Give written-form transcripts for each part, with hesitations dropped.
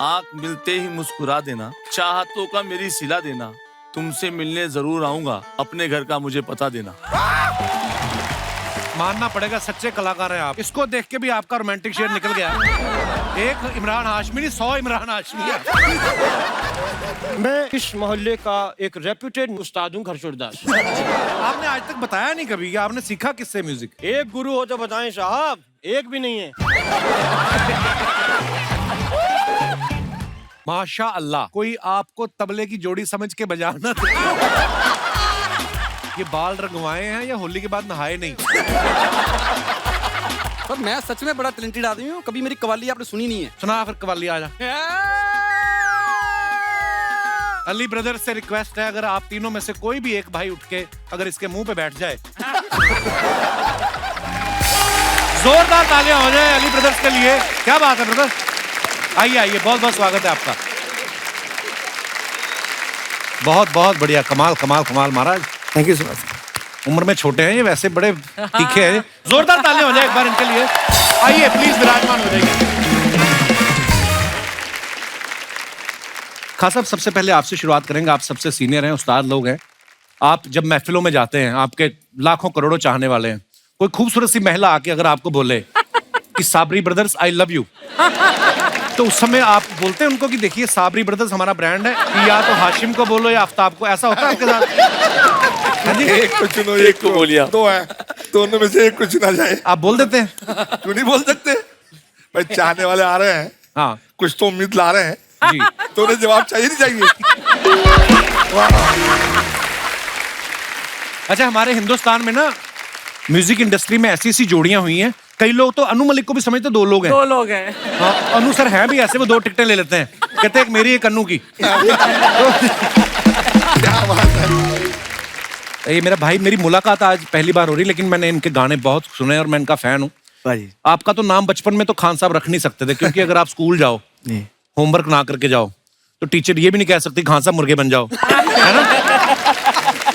आंख मिलते ही मुस्कुरा देना, चाहतों का मेरी सिला देना, तुमसे मिलने जरूर आऊंगा, अपने घर का मुझे पता देना। मानना पड़ेगा, सच्चे कलाकार हैं आप। इसको देख के भी आपका रोमांटिक शेर निकल गया। एक इमरान हाशमी नहीं, 100 इमरान हाशमी है। मैं इस मोहल्ले का एक रेप्यूटेड उस्ताद हूँ, घरशुरदास। आपने आज तक बताया नहीं कभी कि आपने सीखा किससे म्यूजिक? एक गुरु हो तो बताएं साहब, एक भी नहीं है। माशा अल्लाह, कोई आपको तबले की जोड़ी समझ के बजाना दे। ये बाल रंगवाए हैं या होली के बाद नहाए नहीं? पर मैं सच में बड़ा टैलेंटेड आदमी हूँ, कभी मेरी कव्वाली आपने सुनी नहीं है। सुना फिर कव्वाली, आ जा। अली ब्रदर्स से रिक्वेस्ट है, अगर आप तीनों में से कोई भी एक भाई उठ के अगर इसके मुंह पे बैठ जाए, जोरदार तालियां हो जाए अली ब्रदर्स के लिए। क्या बात है ब्रदर, आइए आइए, बहुत बहुत स्वागत है आपका। बहुत बहुत बढ़िया, कमाल कमाल कमाल महाराज। Thank you so much. उम्र में छोटे हैं ये, वैसे बड़े तीखे हैं। जोरदार तालियां हो जाए एक बार इनके लिए। आइए प्लीज विराजमान हो जाइए। खास साहब, सबसे पहले आपसे शुरुआत करेंगे। आप सबसे सीनियर हैं, उस्ताद लोग हैं। आप जब महफिलों में जाते हैं, आपके लाखों करोड़ों चाहने वाले हैं, कोई खूबसूरत सी महिला आके अगर आपको बोले कि Sabri brothers I love you, तो उस समय आप बोलते हैं उनको कि देखिए साबरी ब्रदर्स हमारा ब्रांड है, कि या तो हाशिम को बोलो या आफ्ताब को? ऐसा होता है आपके साथ? एक को चुनो, एक को बोलिया, दो है, दोनों में से एक को चुना जाए। आप बोल देते हैं? क्यों नहीं बोल सकते भाई, चाहने वाले आ रहे हैं। हाँ, कुछ तो उम्मीद ला रहे हैं जी। तो उन्हें जवाब चाहिए नहीं चाहिए? अच्छा, हमारे हिंदुस्तान में ना म्यूजिक इंडस्ट्री में ऐसी ऐसी जोड़ियां हुई हैं, कई लोग तो अनु मलिक को भी समझते दो लोग हैं। दो लोग हैं। हाँ, अनु सर हैं भी ऐसे, वो 2 टिकटें ले लेते हैं, कहते हैं एक मेरी एक अनु की। क्या बात है। ये मेरा भाई, मेरी मुलाकात आज पहली बार हो रही, लेकिन मैंने इनके गाने बहुत सुने और मैं इनका फैन हूँ। आपका तो नाम बचपन में तो खान साहब रख नहीं सकते थे, क्योंकि अगर आप स्कूल जाओ, होमवर्क ना करके जाओ, तो टीचर ये भी नहीं कह सकती खान साहब मुर्गे बन जाओ, है ना?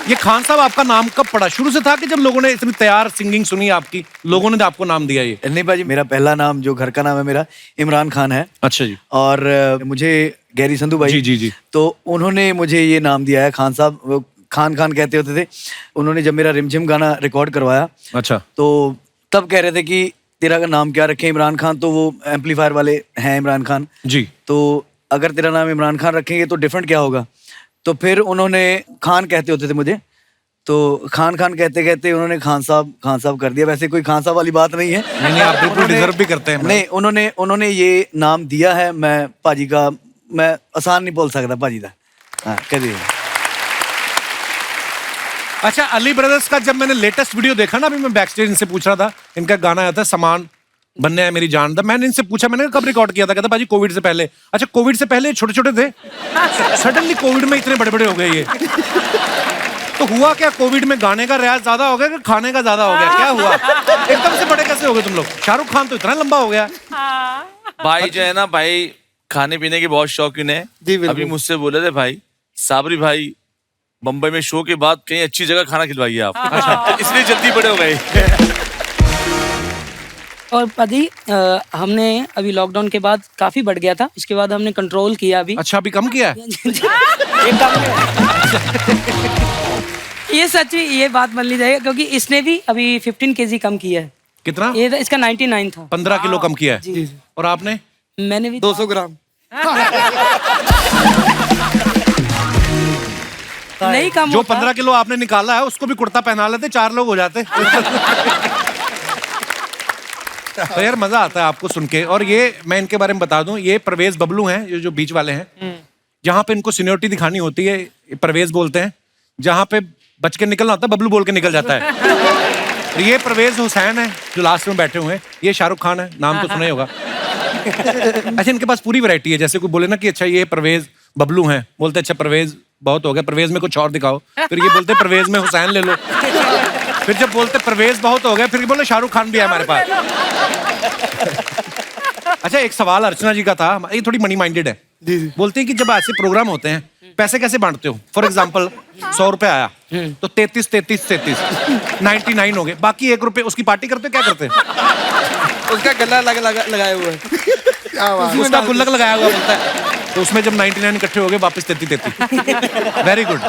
ये खान साहब आपका नाम कब पड़ा? शुरू से था कि जब लोगों ने इतनी तैयार सिंगिंग सुनी आपकी, लोगों ने आपको नाम दिया? ये नहीं भाजी, मेरा पहला नाम जो घर का नाम है मेरा इमरान खान है। अच्छा जी। और मुझे गैरी संधू भाई, जी जी जी, तो उन्होंने मुझे ये नाम दिया है खान साहब। वो खान खान कहते होते थे। उन्होंने जब मेरा रिमझिम गाना रिकॉर्ड करवाया, अच्छा, तो तब कह रहे थे कि तेरा का नाम क्या रखें, इमरान खान, तो वो एम्पलीफायर वाले हैं इमरान खान जी, तो अगर तेरा नाम इमरान खान रखेंगे तो डिफरेंट क्या होगा? तो फिर उन्होंने खान कहते होते थे मुझे, तो खान खान कहते कहते उन्होंने खान साहब कर दिया। वैसे कोई खान साहब वाली बात नहीं है। नहीं आप बिल्कुल डिजर्व भी करते हैं। नहीं, उन्होंने ये नाम दिया है। मैं पाजी का, मैं आसान नहीं बोल सकता पाजी का। हाँ, कह दिए। अच्छा, अली ब्रदर्स का जब मैंने लेटेस्ट वीडियो देखा ना, अभी मैं बैक स्टेज इनसे पूछ रहा था, इनका गाना आया था सामान बनने है मेरी जान दा, मैंने इनसे पूछा, मैंने कब रिकॉर्ड किया था? कहता भाजी कोविड से पहले। अच्छा, कोविड से पहले छोटे छोटे थे, सडनली कोविड में इतने बड़े बड़े हो गए ये। तो हुआ क्या, कोविड में गाने का रियाज ज्यादा हो गया कि खाने का ज्यादा हो गया? क्या हुआ, एकदम से बड़े कैसे हो गए तुम लोग? शाहरुख खान तो इतना लंबा हो गया। भाई जो है ना, भाई खाने पीने के बहुत शौकीन है। अभी मुझसे बोले थे भाई, साबरी भाई बम्बई में शो के बाद कहीं अच्छी जगह खाना खिलवाइए आप। तो इसलिए जल्दी बड़े हो गए। और पति हमने अभी लॉकडाउन के बाद काफी बढ़ गया था, इसके बाद हमने कंट्रोल किया अभी। अच्छा, अभी कम किया है? ये कम ये सच में ये बात मान ली जाएगी, क्योंकि इसने भी अभी 15 kg कम किया है। कितना? ये इसका 99 था। 15 किलो कम किया है। जी। और आपने? मैंने भी 200 ग्राम। नहीं कम जो होता। 15 किलो आपने निकाला है उसको भी कुर्ता पहना लेते, 4 लोग हो जाते। तो यार मजा आता है आपको सुन के। और ये मैं इनके बारे में बता दूं, ये परवेज बबलू हैं, ये जो बीच वाले हैं, जहां पे इनको सीनियरिटी दिखानी होती है परवेज बोलते हैं, जहां पे बच के निकलना होता है बबलू बोल के निकल जाता है। तो ये परवेज हुसैन है जो लास्ट में बैठे हुए हैं, ये शाहरुख खान है, नाम तो सुना ही होगा। अच्छा, इनके पास पूरी वैरायटी है, जैसे कोई बोले ना कि अच्छा ये परवेज बबलू हैं, बोलते अच्छा परवेज बहुत हो गया, परवेज में कुछ और दिखाओ, फिर ये बोलते परवेज में हुसैन ले लो, फिर जब बोलते परवेज बहुत हो गया फिर ये बोले शाहरुख खान भी है हमारे पास। अच्छा, एक सवाल अर्चना जी का था, ये थोड़ी मनी माइंडेड है। बोलते हैं कि जब ऐसे प्रोग्राम होते हैं पैसे कैसे बांटते हो? फॉर एग्जाम्पल 100 रुपए आया तो 33 99 हो गए, बाकी 1 रुपए उसकी पार्टी करते हो, क्या करते हैं? उसका गला लगाए हुए है। क्या बात उसका गुल्लक लगाया हुआ बोलता है, तो उसमें जब 99 इकट्ठे हो गए वापस 33 वेरी गुड।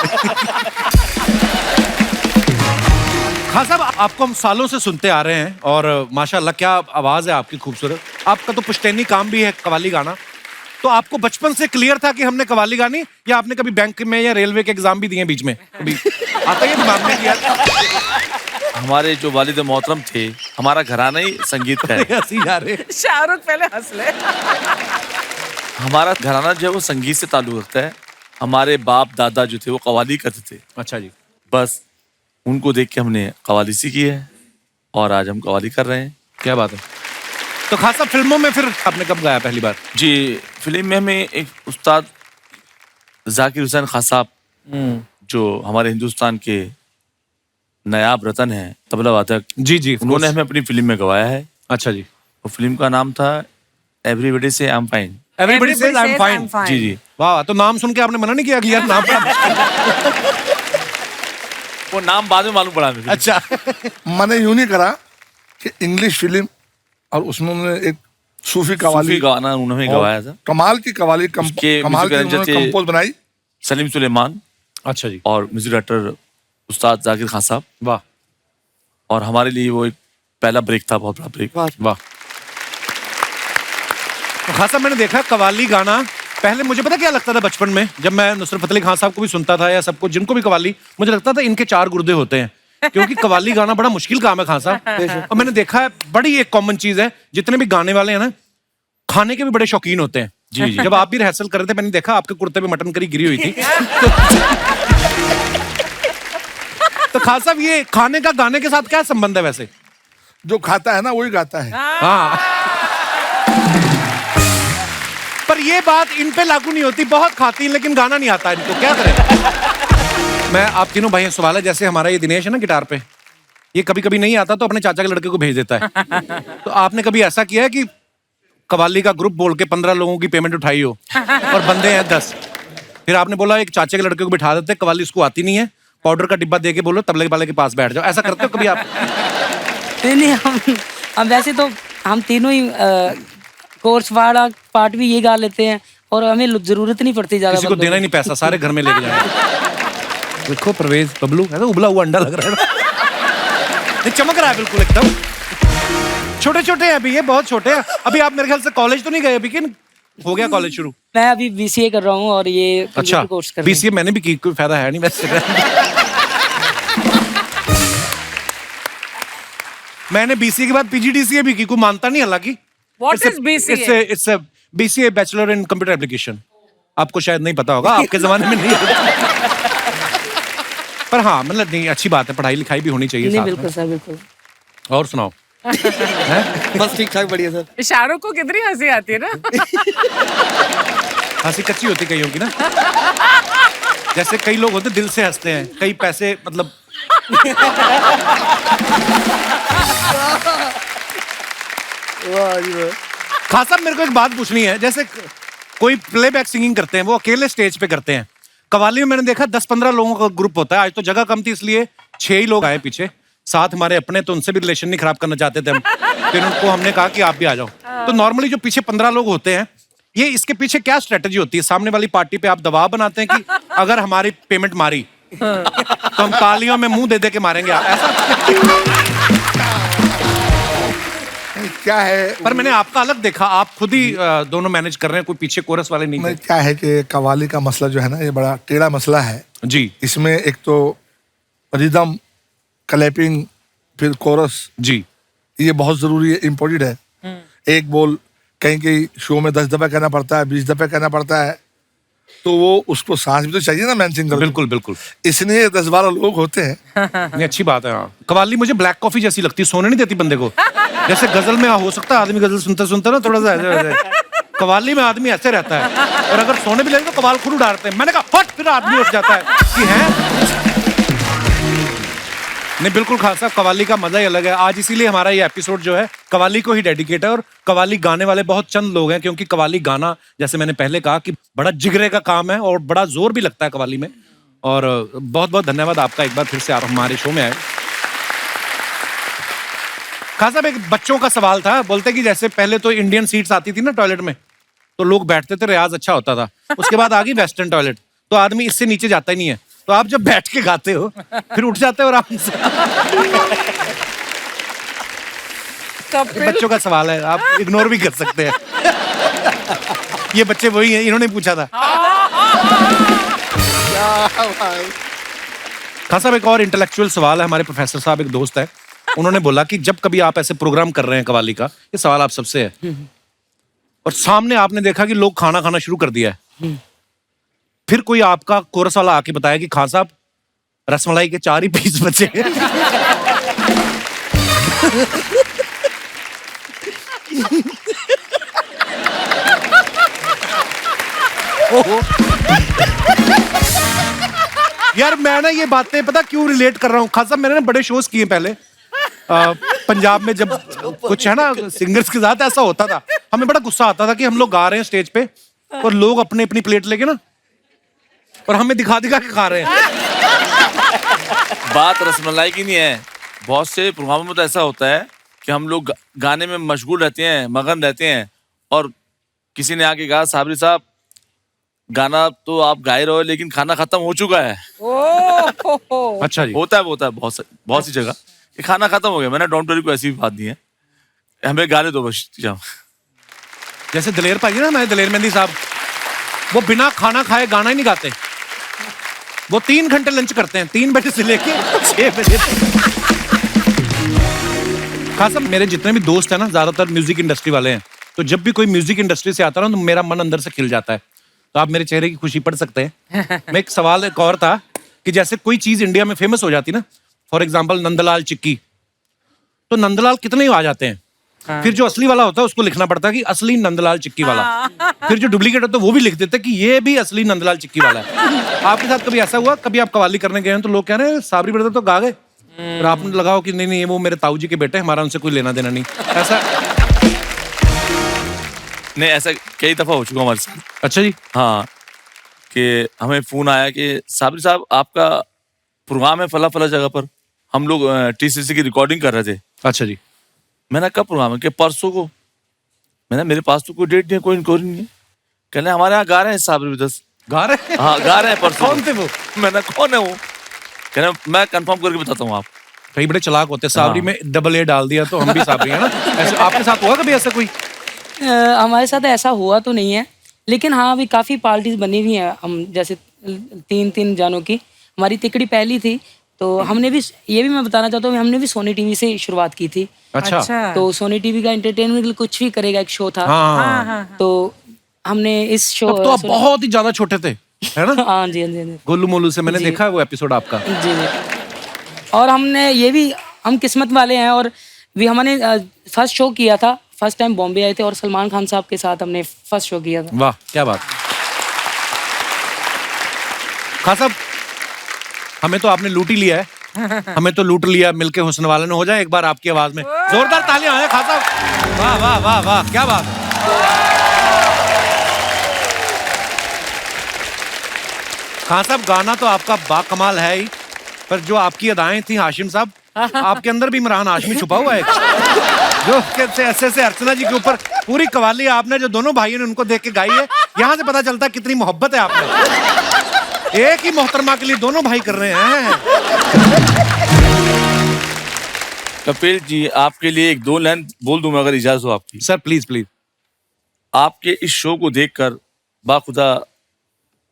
हाँ साहब, आपको हम सालों से सुनते आ रहे हैं और माशाल्लाह क्या आवाज है आपकी खूबसूरत। आपका तो पुश्तैनी काम भी है कव्वाली गाना, तो आपको बचपन से क्लियर था कि हमने कव्वाली गानी, या आपने कभी बैंक में या रेलवे के एग्जाम भी दिए बीच में कभी आता है दिमाग में किया? हमारे जो वालिद मोहतरम थे, हमारा घराना ही संगीत का है। हंसी जा रहे। शाहरुख पहले हंस ले। हमारा घराना जो है वो संगीत से ताल्लुक रखता है। हमारे बाप दादा जो थे वो कव्वाली करते थे। अच्छा जी। बस उनको देख के हमने कव्वाली सीखी है और आज हम कव्वाली कर रहे हैं। क्या बात है। तो खासा फिल्मों में फिर आपने कब गाया पहली बार? जी, फिल्म में हमें एक उस्ताद जाकिर हुसैन खान साहब, जो हमारे हिंदुस्तान के नायाब रतन हैं, तबला वादक, जी जी, उन्होंने हमें अपनी फिल्म में गवाया है। अच्छा जी। वो फिल्म का नाम था एवरीबॉडी से I am fine. Everybody says I am fine. जी जी। वाह, तो नाम सुन के आपने मना नहीं किया कि यार नाम वो नाम बाद में मालूम पड़ा मुझे। अच्छा। मैंने यूं नहीं करा कि इंग्लिश फिल्म और उसमें उन्होंने एक सूफी कवाली सूफी गाना उन्होंने गवाया था। कमाल की कवाली उसके कमाल की म्यूजिक डायरेक्टर उन्होंने थे कंपोज बनाई। सलीम सुलेमान अच्छा जी। और म्यूजिक डायरेक्टर उस्ताद जाकिर खान साहब। वाह। और हमारे लिए वो एक पहला ब्रेक था, बहुत बड़ा ब्रेक। वाह। तो खासा मैंने देखा कव्वाली गाना, पहले मुझे पता क्या लगता था बचपन में, जब मैं नुसरत फतेह अली खान साहब को भी सुनता था या सबको जिनको भी कव्वाली, मुझे लगता था इनके 4 गुर्दे होते हैं, क्योंकि कव्वाली गाना बड़ा मुश्किल काम है खान साहब। और मैंने देखा है बड़ी एक कॉमन चीज है, जितने भी गाने वाले हैं ना, खाने के भी बड़े शौकीन होते हैं। जी जी। जब आप भी रिहर्सल कर रहे थे, मैंने देखा आपके कुर्ते पे मटन करी गिरी हुई थी। तो खान साहब, ये खाने का गाने के साथ क्या संबंध है वैसे? जो खाता है ना वही गाता है। हाँ। पर ये बात इन पे लागू नहीं होती, बहुत खाती लेकिन गाना नहीं आता इनको, क्या करें? मैं आप तीनों भाई सवाल है, जैसे हमारा ये दिनेश है ना गिटार पे, ये कभी कभी नहीं आता तो अपने चाचा के लड़के को भेज देता है। तो आपने कभी ऐसा किया है कि कव्वाली का ग्रुप बोल के 15 लोगों की पेमेंट उठाई हो और बंदे हैं 10, फिर आपने बोला एक चाचा के लड़के को बिठा देते, कव्वाली उसको आती नहीं है, पाउडर का डिब्बा दे के बोलो तबले वाले के पास बैठ जाओ, ऐसा करते हो कभी आप? नहीं, हम वैसे तो हम तीनों ही कोर्स वाला पार्ट भी ये गा लेते हैं और हमें जरूरत नहीं पड़ती ज्यादा। किसी को देना ही नहीं पैसा, सारे घर में लेके जाएंगे। देखो परवेज बबलू ऐसा उबला हुआ अंडा लग रहा है ना, चमक रहा है बिल्कुल एकदम। छोटे छोटे हैं अभी, ये बहुत छोटे हैं अभी। आप मेरे ख्याल से कॉलेज तो नहीं गए अभी, कि हो गया कॉलेज शुरू? मैं अभी बीसीए कर रहा हूँ और ये अच्छा, कोर्स कर रहा हूँ। बीसीए मैंने भी की, कोई फायदा है नहीं वैसे। मैंने बीसीए के बाद पीजीडीसीए भी की, कोई मानता नहीं हालांकि। What is BCA? It's BCA bachelor in computer application. आपको शायद नहीं पता होगा, आपके जमाने में नहीं होगा। पर हाँ, मतलब नहीं, अच्छी बात है, पढ़ाई लिखाई भी होनी चाहिए नहीं, साथ में। बिल्कुल सर, बिल्कुल। और सुनाओ। बस ठीक ठाक बढ़िया सर। शाहरुख को कितनी हंसी आती है ना। हंसी कच्ची होती कईयों की ना, जैसे कई लोग होते दिल से हंसते हैं, कई पैसे मतलब। खास साहब, मेरे को एक बात पूछनी है, जैसे कोई प्लेबैक सिंगिंग करते हैं वो अकेले स्टेज पे करते हैं, कव्वाली में मैंने देखा 10-15 लोगों का ग्रुप होता है। आज तो जगह कम थी इसलिए 6 ही लोग आए पीछे, साथ हमारे अपने, तो उनसे भी रिलेशन नहीं खराब करना चाहते थे हम, फिर उनको हमने कहा कि आप भी आ जाओ। तो नॉर्मली जो पीछे 15 लोग होते हैं, ये इसके पीछे क्या स्ट्रेटेजी होती है? सामने वाली पार्टी पे आप दबाव बनाते हैं कि अगर हमारी पेमेंट मारी तो हम तालियों में मुंह दे दे के मारेंगे, ऐसा? क्या है, पर मैंने आपका अलग देखा, आप खुद ही दोनों मैनेज कर रहे हैं, कोई पीछे कोरस वाले नहीं मैं क्या है कि कव्वाली का मसला जो है ना, ये बड़ा टेढ़ा मसला है जी। इसमें एक तो रिदम, क्लैपिंग, फिर कोरस जी, ये बहुत जरूरी है, इम्पोर्टेंट है। एक बोल कहीं कहीं शो में 10 दफा कहना पड़ता है, 20 दफा कहना पड़ता है, तो वो उसको सांस भी तो चाहिए ना मैन सिंगर। बिल्कुल बिल्कुल, इसलिए 10-12 लोग होते हैं। ये अच्छी बात है। हाँ, कव्वाली मुझे ब्लैक कॉफी जैसी लगती है, सोने नहीं देती बंदे को। जैसे गजल में हो सकता है आदमी गजल सुनते सुनते ना थोड़ा सा ऐसे, कव्वाली में आदमी ऐसे रहता है, और अगर सोने भी लगे तो कव्वाल खुद उड़ाते हैं। मैंने कहा फट, फिर आदमी उठ जाता है कि है। नहीं, बिल्कुल खास साहब, कव्वाली का मजा ही अलग है। आज इसीलिए हमारा ये एपिसोड जो है कव्वाली को ही डेडिकेट है, और कव्वाली गाने वाले बहुत चंद लोग हैं, क्योंकि कव्वाली गाना, जैसे मैंने पहले कहा, कि बड़ा जिगरे का काम है और बड़ा जोर भी लगता है कव्वाली में। और बहुत बहुत धन्यवाद आपका, एक बार फिर से आप हमारे शो में आए। खान साहब एक बच्चों का सवाल था, बोलते कि जैसे पहले तो इंडियन सीट्स आती थी ना टॉयलेट में, तो लोग बैठते थे, रियाज अच्छा होता था। उसके बाद आ गई वेस्टर्न टॉयलेट, तो आदमी इससे नीचे जाता ही नहीं है। तो आप जब बैठ के गाते हो फिर उठ जाते हो आराम से। बच्चों का सवाल है, आप इग्नोर भी कर सकते हैं। ये बच्चे वही हैं, इन्होंने पूछा था। खान साहब एक और इंटेलेक्चुअल सवाल है, हमारे प्रोफेसर साहब एक दोस्त है, उन्होंने बोला कि जब कभी आप ऐसे प्रोग्राम कर रहे हैं कवाली का, ये सवाल आप सबसे है, और सामने आपने देखा कि लोग खाना खाना शुरू कर दिया है, फिर कोई आपका कोरस वाला आके बताया कि खान साहब रसमलाई के 4 ही पीस बचे हैं। यार मैं ना ये बातें पता क्यों रिलेट कर रहा हूँ खान साहब, मैंने ना बड़े शोज किए पहले पंजाब में, जब कुछ है ना सिंगर्स के साथ ऐसा होता था, हमें बड़ा गुस्सा आता था कि हम लोग गा रहे हैं स्टेज पे और लोग अपनी अपनी प्लेट लेके ना और हमें दिखा दिखा के खा रहे हैं। बात रसमलाई की नहीं है, बहुत से प्रोग्रामों में तो ऐसा होता है कि हम लोग गाने में मशगूल रहते हैं, मगन रहते हैं, और किसी ने आके कहा साबरी साहब गाना तो आप गाए रहो लेकिन खाना खत्म हो चुका है। अच्छा जी, होता है बहुत सी जगह कि खाना खत्म हो गया। मैंने डॉन टोरी को ऐसी भी बात दी है, हमें गाने दो बस जाओ। जैसे दलेर भाई ना, हमारे दलेर मेहंदी साहब, वो बिना खाना खाए गाना ही नहीं गाते। वो 3 घंटे लंच करते हैं, 3 बजे से लेके 6 बजे तक। खास साहब मेरे जितने भी दोस्त हैं ना, ज्यादातर म्यूजिक इंडस्ट्री वाले हैं, तो जब भी कोई म्यूजिक इंडस्ट्री से आता है ना, तो मेरा मन अंदर से खिल जाता है। तो आप मेरे चेहरे की खुशी पढ़ सकते हैं। मैं एक सवाल एक और था कि जैसे कोई चीज इंडिया में फेमस हो जाती ना, फॉर एग्जाम्पल नंदलाल चिक्की, तो नंदलाल कितने ही आ जाते हैं, फिर जो असली वाला होता है उसको लिखना पड़ता है कि असली नंदलाल चिक्की वाला, फिर जो डुप्लीकेट होता है वो भी लिख देते हैं कि ये भी असली नंदलाल चिक्की वाला है। आपके साथ कभी ऐसा हुआ, कभी आप कवाली करने गए हैं तो लोग कह रहे हैं साबरी ब्रदर तो गा गए, और आपने लगाओ कि नहीं नहीं वो मेरे ताऊ जी के बेटे, हमारा उनसे कोई लेना देना नहीं, ऐसा? नहीं, ऐसा कई दफा हो चुका हमारे साथ। अच्छा जी। हाँ, कि हमें फोन आया कि साबरी साहब आपका प्रोग्राम है फला फला जगह पर, हम लोग TCC की रिकॉर्डिंग कर रहे थे। अच्छा जी। मैंने कब प्रोग्राम है? कि परसों को। मैंने मेरे पास तो कोई डेट नहीं है, कोई इंक्वायरी नहीं है। कहने हमारे यहाँ गा रहे हैं साबरी ब्रदर्स। गा रहे हैं? हाँ गा रहे हैं परसों। कौन थे वो? मैंने कौन है वो? कहने मैं कंफर्म करके बताता हूँ आप। कई बड़े चलाक होते हैं, साबरी में डबल ए डाल दिया तो हम भी साबरी है ना। ऐसे आपके साथ हुआ कभी ऐसा कोई? हमारे साथ ऐसा हुआ तो नहीं है, लेकिन हाँ अभी काफ़ी पार्टीज बनी हुई हैं। हम जैसे 3 जानों की हमारी तिकड़ी पहली थी, तो हमने भी, ये भी मैं बताना चाहता हूँ, हमने भी सोनी टीवी से शुरुआत की थी। अच्छा। तो सोनी टीवी का एंटरटेनमेंट के लिए कुछ भी करेगा एक शो था। हाँ। तो हमने इस शो, तब तो आप बहुत ही ज्यादा छोटे थे, है ना? हाँ जी, हाँ जी, हाँ जी। गोलू मोलू से मैंने देखा है वो एपिसोड आपका। जी जी। और हमने ये भी, हम किस्मत वाले हैं, और भी हमने फर्स्ट शो किया था, फर्स्ट टाइम बॉम्बे आए थे और सलमान खान साहब के साथ हमने फर्स्ट शो किया था। वाह क्या बात। खान साहब हमें तो आपने लूट ही लिया है, हमें तो लूट लिया मिलके हुस्न वाले ने। हो जाए एक बार आपकी आवाज में जोरदार तालियां हैं खान साहब। वाह वाह वाह वाह क्या बात। खान साहब गाना तो आपका बाकमाल है ही, पर जो आपकी अदाएं थी हाशिम साहब, आपके अंदर भी इमरान हाशमी छुपा हुआ है, जो ऐसे अर्चना जी के ऊपर पूरी कवाली आपने जो दोनों भाइयों ने उनको देख के गाई है, यहाँ से पता चलता है कितनी मोहब्बत है आपने। एक ही मोहतरमा के लिए दोनों भाई कर रहे हैं। कपिल जी आपके लिए 1-2 लाइन बोल दूं मैं, अगर इजाजत हो आपकी? Sir please please. आपके इस शो को देखकर बाखुदा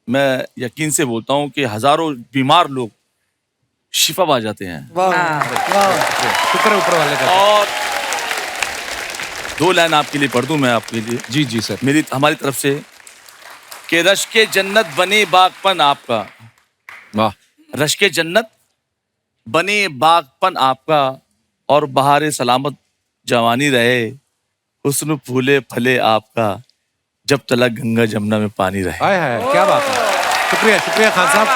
मैं यकीन से बोलता हूं कि हजारों बीमार लोग शिफा पा जाते हैं। शुक्र है ऊपर वाले का। और 2 लाइन आपके लिए पढ़ दूं मैं आपके लिए? जी जी सर। मेरी हमारी तरफ से कि रश्के जन्नत बने बागपन आपका। वाह। रश्के जन्नत बने बागपन आपका, और बहारे सलामत जवानी रहे, हुस्न फूले फले आपका, जब तलक गंगा जमुना में पानी रहे। हाय हाय क्या बात है। शुक्रिया शुक्रिया खान साहब,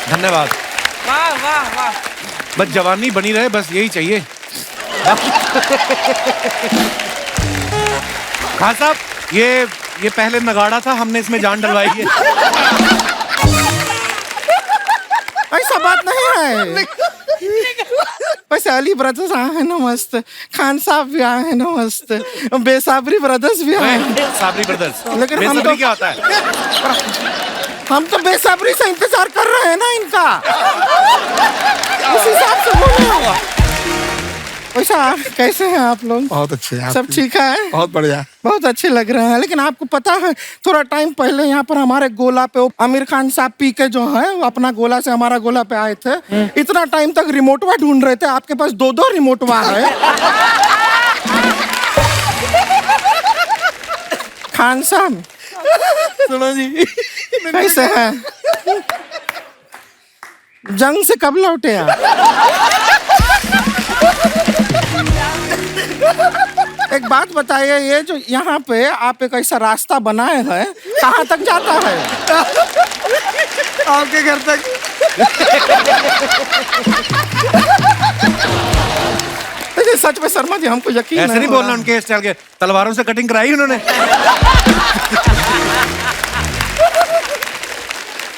धन्यवाद। वाह वाह वाह। बस जवानी बनी रहे, बस यही चाहिए। खान साहब ये पहले नगाड़ा था, हमने इसमें जान डलवाई है। ऐसा बात नहीं है, जैसे अली ब्रदर्स आए हैं ना मस्त, खान साहब भी आए हैं ना मस्त, बेसाबरी ब्रदर्स भी आए हैं। साबरी ब्रदर्स, लेकिन हम बेसब्री तो क्या होता है? हम तो बेसब्री से इंतजार कर रहे हैं ना इनका, उस हिसाब से बोलो। वैसा कैसे हैं आप लोग? बहुत अच्छे हैं, सब आपके- ठीक है? बहुत बढ़िया। बहुत अच्छे लग रहे हैं। लेकिन आपको पता है थोड़ा टाइम पहले यहाँ पर हमारे गोला पे वो आमिर खान साहब पी के जो है अपना गोला से हमारा गोला पे आए थे। इतना टाइम तक रिमोटवा ढूंढ रहे थे, आपके पास 2-2 रिमोटवा है। खान साहब सुनो जी, कैसे हैं? जंग से कब लौटे आप? एक बात बताइए, ये जो यहाँ पे आप एक ऐसा रास्ता बनाए हैं, कहाँ तक जाता है? आपके घर तक। देखिए सच में शर्मा जी हमको यकीन ऐसे नहीं हो बोलना, रहा। उनके स्टाइल के तलवारों से कटिंग कराई उन्होंने।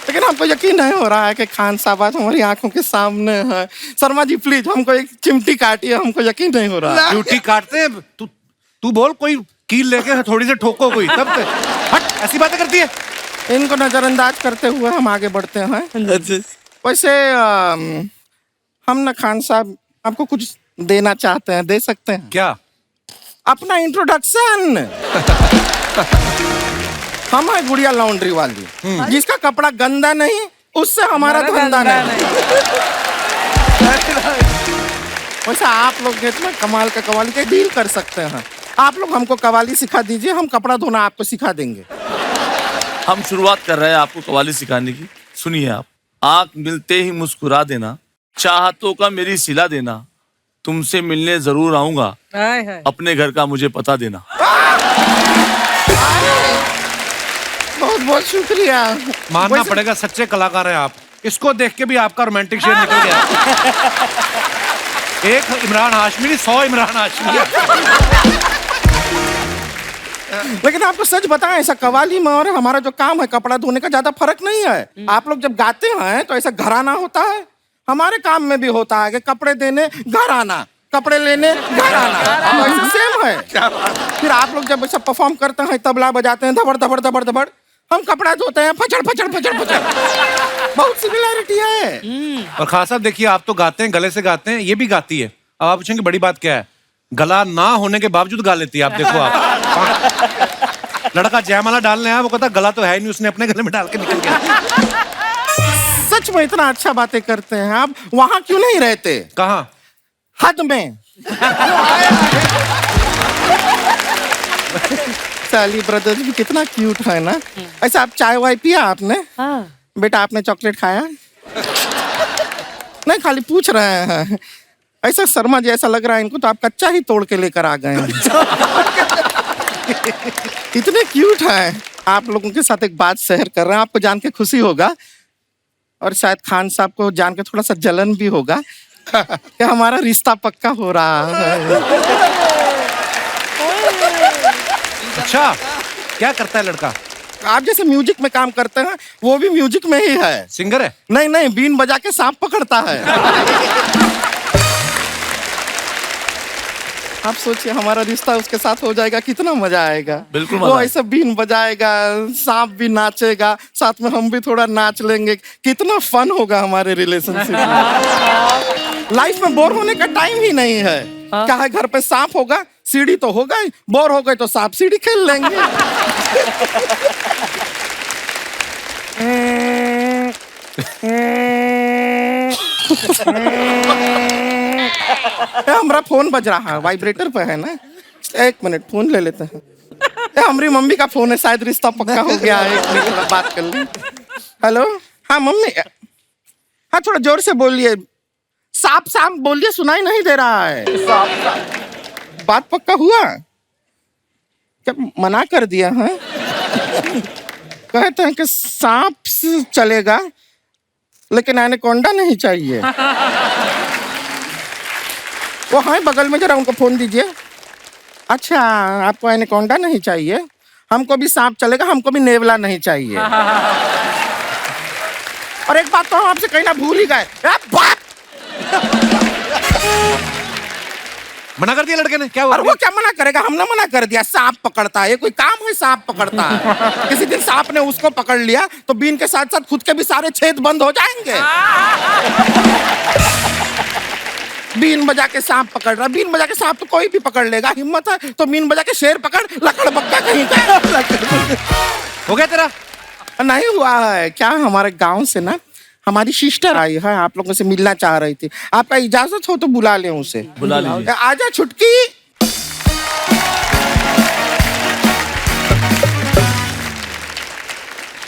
लेकिन हमको यकीन नहीं हो रहा है कि खान साहब आज हमारी आंखों के सामने है। शर्मा जी प्लीज हमको एक चिमटी काटिए, हमको यकीन नहीं हो रहा। ड्यूटी काटते हैं तू बोल, कोई कील लेके थोड़ी से ठोको कोई, तब हट, ऐसी बातें करती है। इनको नजरअंदाज करते हुए हम आगे बढ़ते हैं। वैसे हम ना खान साहब आपको कुछ देना चाहते हैं, दे सकते हैं? क्या? अपना इंट्रोडक्शन। हम है गुड़िया लॉन्ड्री वाली, जिसका कपड़ा गंदा नहीं उससे हमारा धंधा नहीं। वैसे आप लोग इतना कमाल का कवाली के डील कर सकते हैं। आप लोग हमको कवाली सिखा दीजिए, हम कपड़ा धोना आपको सिखा देंगे। हम शुरुआत कर रहे हैं आपको कवाली सिखाने की। सुनिए आप। आंख मिलते ही मुस्कुरा देना, चाहतों का मेरी सिला देना, तुमसे मिलने जरूर आऊंगा, हाय हाय। अपने घर का मुझे पता देना। बहुत बहुत शुक्रिया। मानना वैसे- पड़ेगा, सच्चे कलाकार हैं आप। इसको देख के भी आपका रोमांटिक शेर निकल गया। एक इमरान हाशमी नहीं, 100 इमरान हाशमी। लेकिन आपको सच बताएं, ऐसा कवाली में और हमारा जो काम है कपड़ा धोने का ज्यादा फर्क नहीं है। आप लोग जब गाते हैं तो ऐसा घराना होता है, हमारे काम में भी होता है कि कपड़े देने घर आना, कपड़े लेने घर आना, ऐसा सेम है। फिर आप लोग जब ऐसा परफॉर्म करते हैं, तबला बजाते हैं धबड़ धबड़ धबड़ धबड़, हम कपड़ा धोते हैं फचड़ फचड़ फचड़ फचड़। बहुत सिमिलैरिटी है। और खास साहब देखिए, आप तो गाते हैं, गले से गाते हैं, ये भी गाती है। अब आप पूछेंगे बड़ी बात क्या है, गला ना होने के बावजूद गा लेती है। आप देखो आप लड़का जयमाला डालने आया, वो कहता गला तो है नहीं, उसने अपने गले में डाल के निकल गया। सच में इतना अच्छा बातें करते हैं आप, वहां क्यों नहीं रहते? कहाँ? हद में। साली ब्रदर्स भी कितना क्यूट है ना। ऐसा आप चाय वाय पिया आपने? हाँ। बेटा आपने चॉकलेट खाया? नहीं, खाली पूछ रहे हैं। ऐसा शर्मा जी ऐसा लग रहा है इनको तो आप कच्चा ही तोड़ के लेकर आ गए हैं। इतने क्यूट हैं। आप लोगों के साथ एक बात शेयर कर रहे हैं, आपको जान के खुशी होगा और शायद खान साहब को जान के थोड़ा सा जलन भी होगा कि हमारा रिश्ता पक्का हो रहा है। अच्छा, क्या करता है लड़का? आप जैसे म्यूजिक में काम करते हैं, वो भी म्यूजिक में ही है। सिंगर है? नहीं नहीं, बीन बजा के सांप पकड़ता है। आप सोचिए हमारा रिश्ता उसके साथ हो जाएगा, कितना मजा आएगा। बिल्कुल वो मजा ऐसे बीन बजाएगा, सांप भी नाचेगा, साथ में हम भी थोड़ा नाच लेंगे, कितना फन होगा हमारे रिलेशनशिप में। लाइफ में बोर होने का टाइम ही नहीं है। क्या है, घर पे सांप होगा, सीढ़ी तो होगा ही, बोर हो गए तो सांप सीढ़ी खेल लेंगे। हमारा फोन बज रहा है, वाइब्रेटर पे है ना। एक मिनट फोन ले लेते हैं। हमारी मम्मी का फोन है, शायद रिश्ता पक्का हो गया है। एक मिनट थोड़ा बात कर ली। हेलो, हाँ मम्मी, हाँ थोड़ा जोर से बोलिए। साफ साफ बोलिए, सुनाई नहीं दे रहा है। बात पक्का हुआ? क्या मना कर दिया है? कहते हैं कि सांप से चलेगा लेकिन एनाकोंडा नहीं चाहिए। वो हाँ बगल में, जरा उनको फोन दीजिए। अच्छा, आपको एनाकोंडा नहीं चाहिए, हमको भी सांप चलेगा, हमको भी नेवला नहीं चाहिए। और एक बात तो हम आपसे कहना भूल ही गए, बाप मना कर दिया लड़के ने, क्या हुआ? और वो क्या मना करेगा, हमने मना कर दिया। सांप पकड़ता है, ये कोई काम है? सांप पकड़ता है। किसी दिन सांप ने उसको पकड़ लिया तो बीन के साथ साथ खुद के भी सारे छेद बंद हो जाएंगे। बीन बजा के सांप पकड़ रहा, बीन बजा के सांप तो कोई भी पकड़ लेगा, हिम्मत है तो बीन बजा के शेर पकड़, लकड़ बक्का कहीं का। हो गया तेरा? नहीं हुआ है क्या, हमारे गांव से ना हमारी सिस्टर आई है, आप लोगों से मिलना चाह रही थी। आपका इजाजत हो तो बुला लें उसे। बुला लीजिए। आजा छुटकी।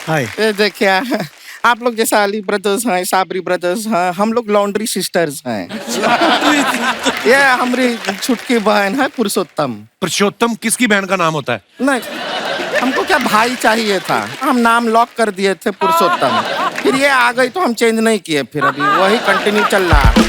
हाय। ये देखिए, आप लोग जैसा अली ब्रदर्स हैं, साबरी ब्रदर्स हैं, हम लोग लॉन्ड्री सिस्टर्स हैं। ये हमारी छुटकी बहन है पुरुषोत्तम। पुरुषोत्तम किसकी बहन का नाम होता है? नहीं, हमको क्या भाई चाहिए था, हम नाम लॉक कर दिए थे पुरुषोत्तम, फिर ये आ गई तो हम चेंज नहीं किए, फिर अभी वही कंटिन्यू चल रहा है।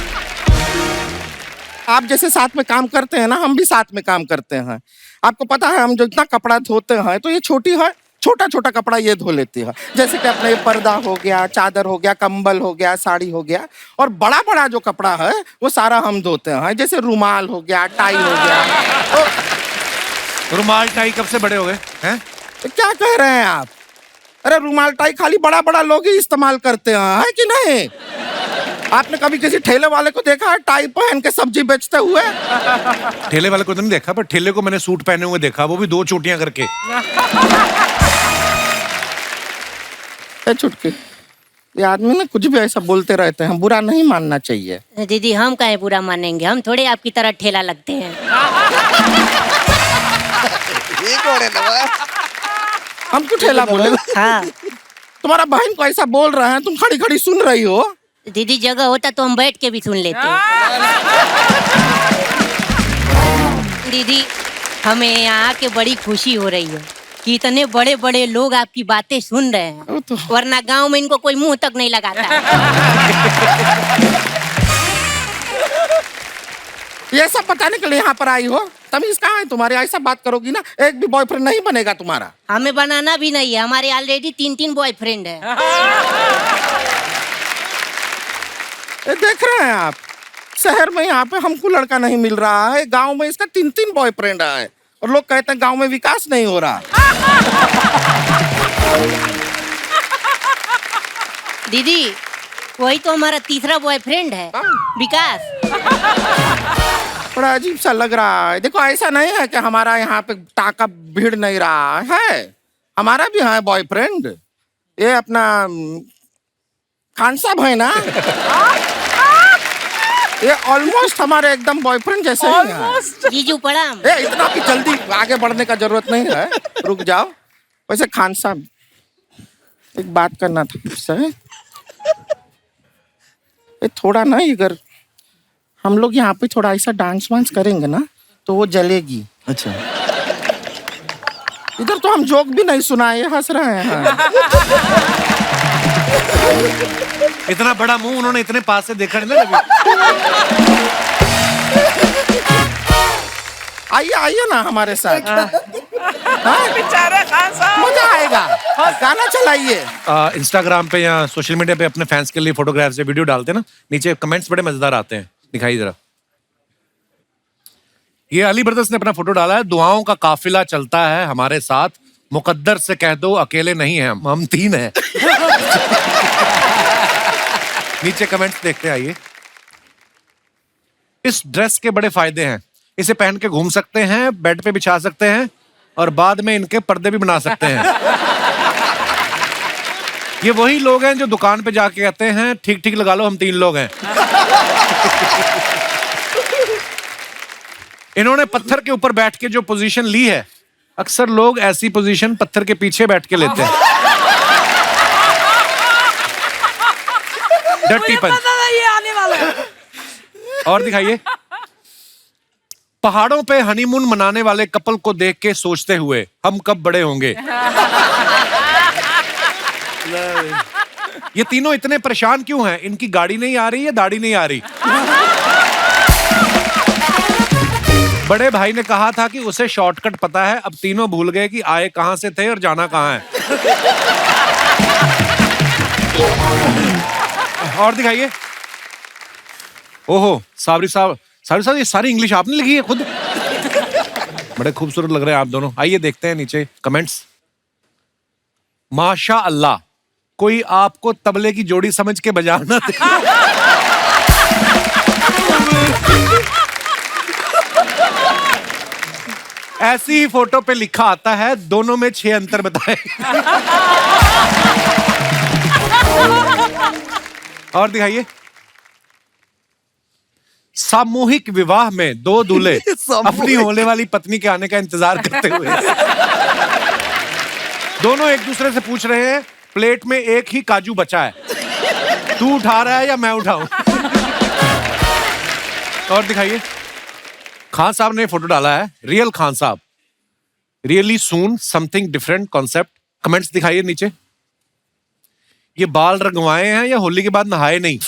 आप जैसे साथ में काम करते हैं ना, हम भी साथ में काम करते हैं। आपको पता है हम जो इतना कपड़ा धोते हैं तो ये छोटी है, छोटा छोटा कपड़ा ये धो लेती है। जैसे कि अपने पर्दा हो गया, चादर हो गया, कंबल हो गया, साड़ी हो गया, और बड़ा बड़ा जो कपड़ा है वो सारा हम धोते हैं। जैसे रुमाल हो गया, टाई हो गया। तो रुमाल टाई कब से बड़े हो गए हैं? तो क्या कह रहे हैं आप? अरे रुमाल टाई खाली बड़ा बड़ा लोग ही इस्तेमाल करते हैं, है कि नहीं? आपने कभी किसी ठेले वाले को देखा है टाई पहन के सब्जी बेचते हुए? ठेले वाले को तो नहीं देखा, पर ठेले को मैंने सूट पहने हुए देखा, वो भी 2 चोटियां करके। छुटके, ये आदमी ना कुछ भी ऐसा बोलते रहते हैं, बुरा नहीं मानना चाहिए। दीदी हम काहे बुरा मानेंगे, हम थोड़े आपकी तरह ठेला लगते हैं। हम क्यों ठेला बोले? हाँ तुम्हारा बहन को ऐसा बोल रहे हैं, तुम खड़ी खड़ी सुन रही हो। दीदी जगह होता तो हम बैठ के भी सुन लेते। दीदी हमें यहाँ के बड़ी खुशी हो रही है कि इतने बड़े बड़े लोग आपकी बातें सुन रहे हैं, वरना गांव में इनको कोई मुंह तक नहीं लगाता। ये सब बताने के लिए यहाँ पर आई हो? तमीज कहाँ है तुम्हारे? ऐसा बात करोगी ना, एक भी बॉयफ्रेंड नहीं बनेगा तुम्हारा। हमें बनाना भी नहीं है, हमारे ऑलरेडी 3-3 बॉयफ्रेंड है। ये देख रहे हैं आप, शहर में यहाँ पे हमको लड़का नहीं मिल रहा है, गांव में इसका 3-3 बॉयफ्रेंड है, और लोग कहते हैं गांव में विकास नहीं हो रहा। दीदी वही तो हमारा तीसरा बॉयफ्रेंड है, विकास। बड़ा अजीब सा लग रहा है। देखो ऐसा नहीं है कि हमारा यहाँ पे टाका भीड़ नहीं रहा है, हमारा भी है बॉयफ्रेंड। ये अपना खान साहब है ना, ये ऑलमोस्ट हमारे एकदम बॉयफ्रेंड जैसे ही हैं। जीजू प्रणाम। ए, इतना भी जल्दी आगे बढ़ने का जरूरत नहीं है, रुक जाओ। वैसे खान साहब एक बात करना था मुझसे। ये थोड़ा ना, अगर हम लोग यहाँ पे थोड़ा ऐसा डांस वांस करेंगे ना तो वो जलेगी। अच्छा। इधर तो हम जोक भी नहीं सुनाए, हंस रहे हैं। इतना बड़ा मुंह उन्होंने इतने पास से देखा नहीं ना कभी। आइए आइए ना हमारे साथ, बेचारा खान साहब। मजा आएगा। गाना चलाइए। इंस्टाग्राम पे या सोशल मीडिया पे अपने फैंस के लिए फोटोग्राफ से वीडियो डालते हैं ना, नीचे कमेंट्स बड़े मजेदार आते हैं, दिखाइए जरा। ये अली ब्रदर्स ने अपना फोटो डाला है, दुआओं का काफिला चलता है हमारे साथ, मुकद्दर से कह दो अकेले नहीं हैं हम 3 हैं। नीचे कमेंट्स देखते हैं, आइए। इस ड्रेस के बड़े फायदे हैं, इसे पहन के घूम सकते हैं, बेड पे बिछा सकते हैं और बाद में इनके पर्दे भी बना सकते हैं। ये वही लोग हैं जो दुकान पे जाके कहते हैं ठीक ठीक लगा लो हम 3 लोग हैं। इन्होंने पत्थर के ऊपर बैठ के जो पोजीशन ली है, अक्सर लोग ऐसी पोजीशन पत्थर के पीछे बैठ के लेते हैं। डर्टी पंच। ये आने वाला है। और दिखाइए। पहाड़ों पे हनीमून मनाने वाले कपल को देख के सोचते हुए हम कब बड़े होंगे। ये तीनों इतने परेशान क्यों हैं? इनकी गाड़ी नहीं आ रही है, दाढ़ी नहीं आ रही। बड़े भाई ने कहा था कि उसे शॉर्टकट पता है, अब तीनों भूल गए कि आए कहां से थे और जाना कहां है। और दिखाइए। ओहो साबरी साहब ये सारी इंग्लिश आपने लिखी है खुद? बड़े खूबसूरत लग रहे हैं आप दोनों। आइए देखते हैं नीचे कमेंट्स। माशा अल्लाह, कोई आपको तबले की जोड़ी समझ के बजाना दे। ऐसी ही फोटो पे लिखा आता है दोनों में 6 अंतर बताए। और दिखाइए। सामूहिक विवाह में 2 दूल्हे अपनी होने वाली पत्नी के आने का इंतजार करते हुए दोनों एक दूसरे से पूछ रहे हैं, प्लेट में एक ही काजू बचा है, तू उठा रहा है या मैं उठाऊं? और दिखाइए। खान साहब ने फोटो डाला है, रियल खान साहब, रियली सून समथिंग डिफरेंट कॉन्सेप्ट। कमेंट्स दिखाइए नीचे। ये बाल रंगवाए हैं या होली के बाद नहाए नहीं?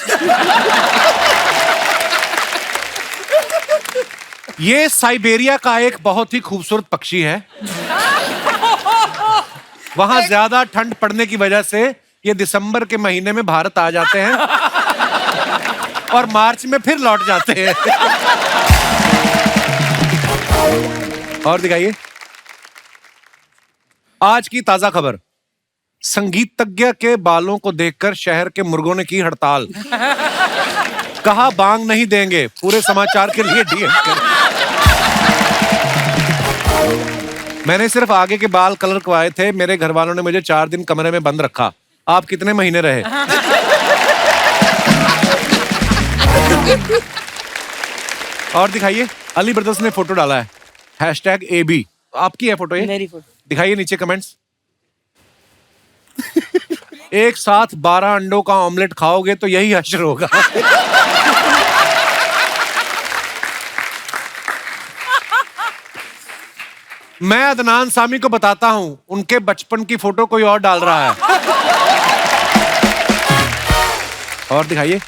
ये साइबेरिया का एक बहुत ही खूबसूरत पक्षी है। वहां ज्यादा ठंड पड़ने की वजह से ये दिसंबर के महीने में भारत आ जाते हैं और मार्च में फिर लौट जाते हैं। और दिखाइए। आज की ताजा खबर, संगीतज्ञ के बालों को देखकर शहर के मुर्गों ने की हड़ताल। कहा बांग नहीं देंगे, पूरे समाचार के लिए डीएम करें। मैंने सिर्फ आगे के बाल कलर करवाए थे, मेरे घर वालों ने मुझे 4 दिन कमरे में बंद रखा। आप कितने महीने रहे? और दिखाइए। अली ब्रदर्स ने फोटो डाला है, #AB। आपकी है फोटो ये? मेरी फोटो। दिखाइए नीचे कमेंट्स। एक साथ 12 अंडों का ऑमलेट खाओगे तो यही हश्र होगा। मैं अदनान सामी को बताता हूं, उनके बचपन की फोटो कोई और डाल रहा है। और दिखाइए।